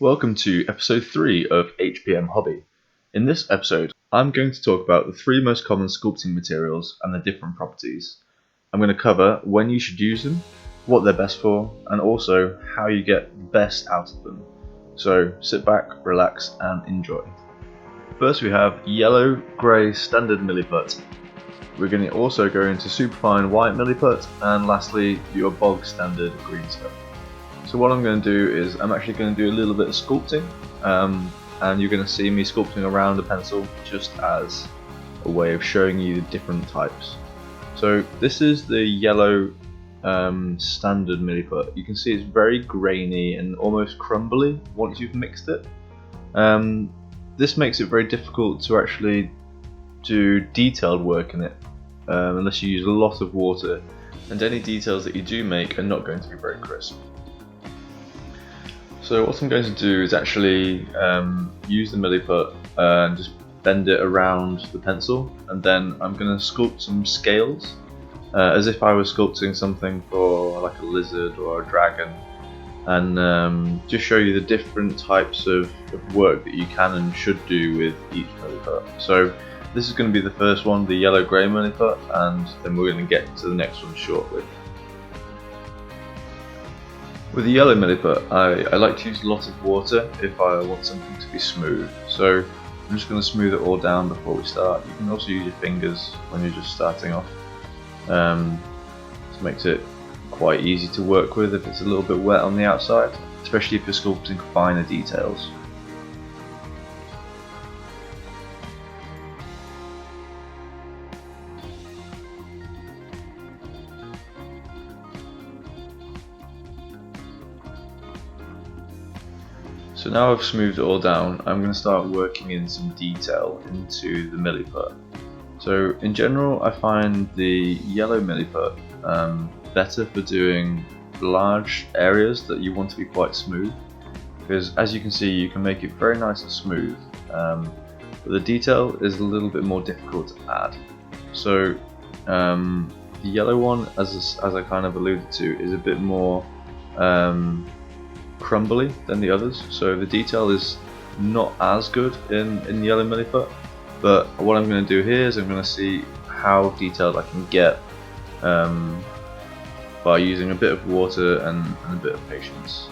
Welcome to episode 3 of HPMHobby. In this episode, I'm going to talk about the 3 most common sculpting materials and their different properties. I'm going to cover when you should use them, what they're best for, and also how you get the best out of them. So sit back, relax, and enjoy. First we have yellow, grey standard Milliput. We're going to also go into superfine white Milliput, and lastly your bog standard green stuff. So what I'm going to do is I'm actually going to do a little bit of sculpting, and you're going to see me sculpting around the pencil just as a way of showing you the different types. So this is the yellow standard Milliput. You can see it's very grainy and almost crumbly once you've mixed it. This makes it very difficult to actually do detailed work in it unless you use a lot of water, and any details that you do make are not going to be very crisp. So what I'm going to do is actually use the Milliput and just bend it around the pencil, and then I'm going to sculpt some scales as if I was sculpting something for like a lizard or a dragon, and just show you the different types of work that you can and should do with each Milliput. So this is going to be the first one, the yellow grey Milliput, and then we're going to get to the next one shortly. With the yellow Milliput, I like to use a lot of water if I want something to be smooth. So I'm just going to smooth it all down before we start. You can also use your fingers when you're just starting off. This makes it quite easy to work with if it's a little bit wet on the outside, especially if you're sculpting finer details. So now I've smoothed it all down, I'm going to start working in some detail into the Milliput. So in general I find the yellow Milliput better for doing large areas that you want to be quite smooth, because as you can see you can make it very nice and smooth, but the detail is a little bit more difficult to add. So the yellow one, as I kind of alluded to, is a bit more crumbly than the others, so the detail is not as good in the yellow Milliput. But what I'm going to do here is I'm going to see how detailed I can get by using a bit of water and a bit of patience.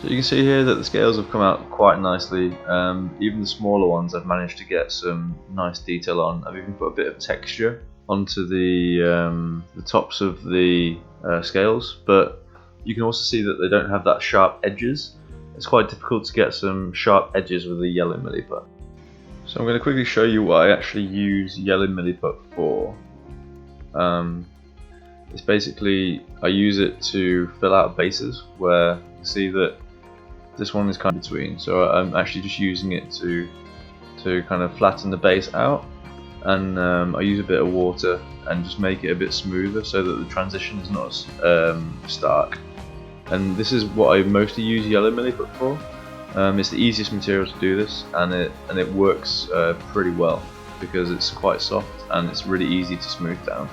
So you can see here that the scales have come out quite nicely. Even the smaller ones I've managed to get some nice detail on. I've even put a bit of texture onto the tops of the scales, but you can also see that they don't have that sharp edges. It's quite difficult to get some sharp edges with a yellow Milliput. So I'm going to quickly show you what I actually use yellow Milliput for. It's basically, I use it to fill out bases where you see that this one is kind of between, so I'm actually just using it to kind of flatten the base out, and I use a bit of water and just make it a bit smoother so that the transition is not stark. And this is what I mostly use yellow Milliput for. It's the easiest material to do this, and it works pretty well because it's quite soft and it's really easy to smooth down.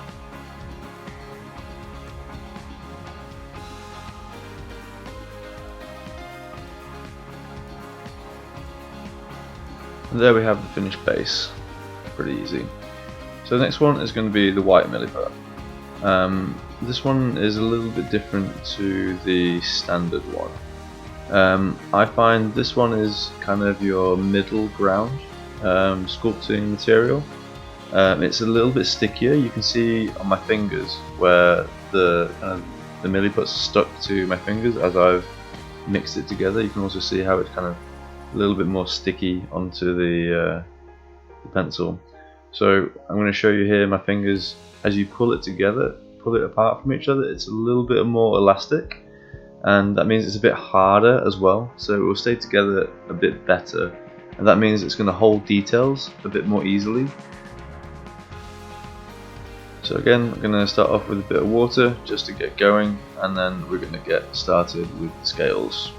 And there we have the finished base, pretty easy. So the next one is going to be the white Milliput. This one is a little bit different to the standard one. I find this one is kind of your middle ground sculpting material. It's a little bit stickier. You can see on my fingers where the Milliput's stuck to my fingers as I've mixed it together. You can also see how it's kind of a little bit more sticky onto the pencil. So I'm going to show you here my fingers. As you pull it together, pull it apart from each other, it's a little bit more elastic, and that means it's a bit harder as well, so it will stay together a bit better, and that means it's going to hold details a bit more easily. So again, I'm going to start off with a bit of water just to get going, and then we're going to get started with the scales.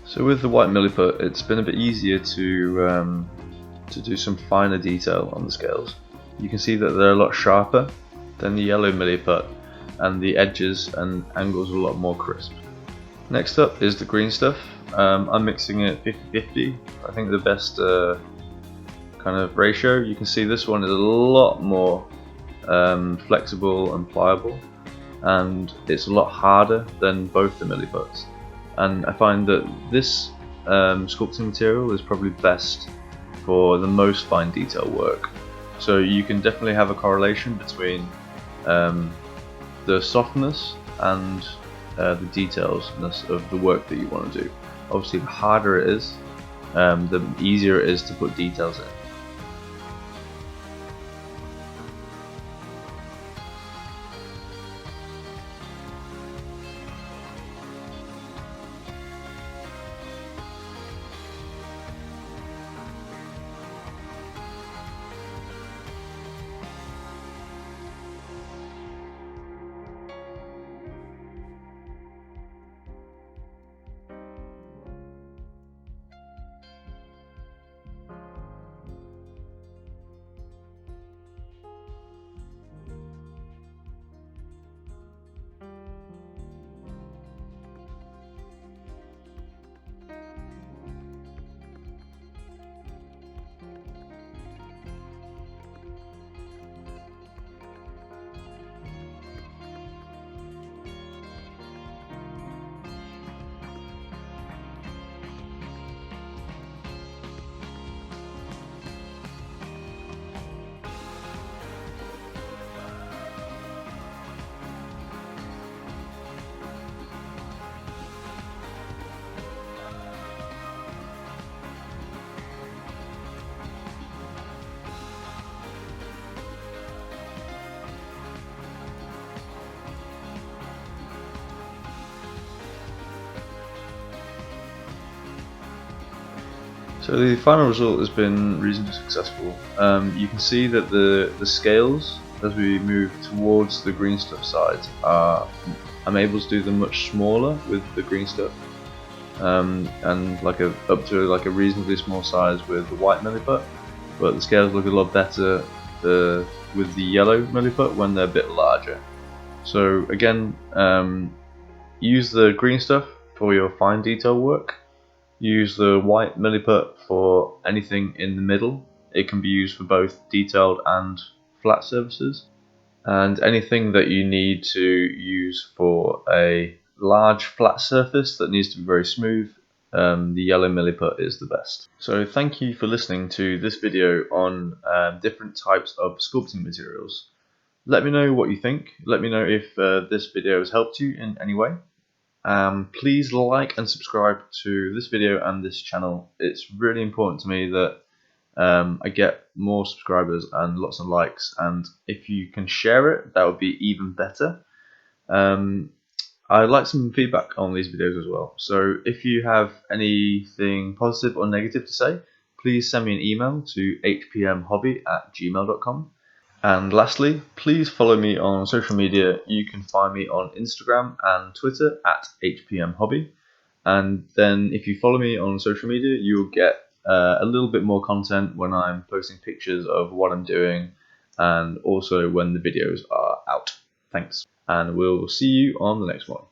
So with the white Milliput, it's been a bit easier to do some finer detail on the scales. You can see that they're a lot sharper than the yellow Milliput, and the edges and angles are a lot more crisp. Next up is the green stuff. I'm mixing it 50-50. I think the best kind of ratio. You can see this one is a lot more flexible and pliable, and it's a lot harder than both the Milliputs. And I find that this sculpting material is probably best for the most fine detail work. So you can definitely have a correlation between the softness and the detailsness of the work that you want to do. Obviously, the harder it is, the easier it is to put details in. So the final result has been reasonably successful. You can see that the scales, as we move towards the green stuff side, I'm able to do them much smaller with the green stuff, and up to like a reasonably small size with the white Milliput. But the scales look a lot better with the yellow Milliput when they're a bit larger. So again, use the green stuff for your fine detail work. Use the white Milliput for anything in the middle. It can be used for both detailed and flat surfaces. And anything that you need to use for a large flat surface that needs to be very smooth, the yellow Milliput is the best. So thank you for listening to this video on different types of sculpting materials. Let me know what you think. Let me know if this video has helped you in any way. Please like and subscribe to this video and this channel. It's really important to me that I get more subscribers and lots of likes, and if you can share it, that would be even better. I'd like some feedback on these videos as well. So if you have anything positive or negative to say, please send me an email to hpmhobby@gmail.com. And lastly, please follow me on social media. You can find me on Instagram and Twitter at HPMHobby. And then if you follow me on social media, you'll get a little bit more content when I'm posting pictures of what I'm doing and also when the videos are out. Thanks, and we'll see you on the next one.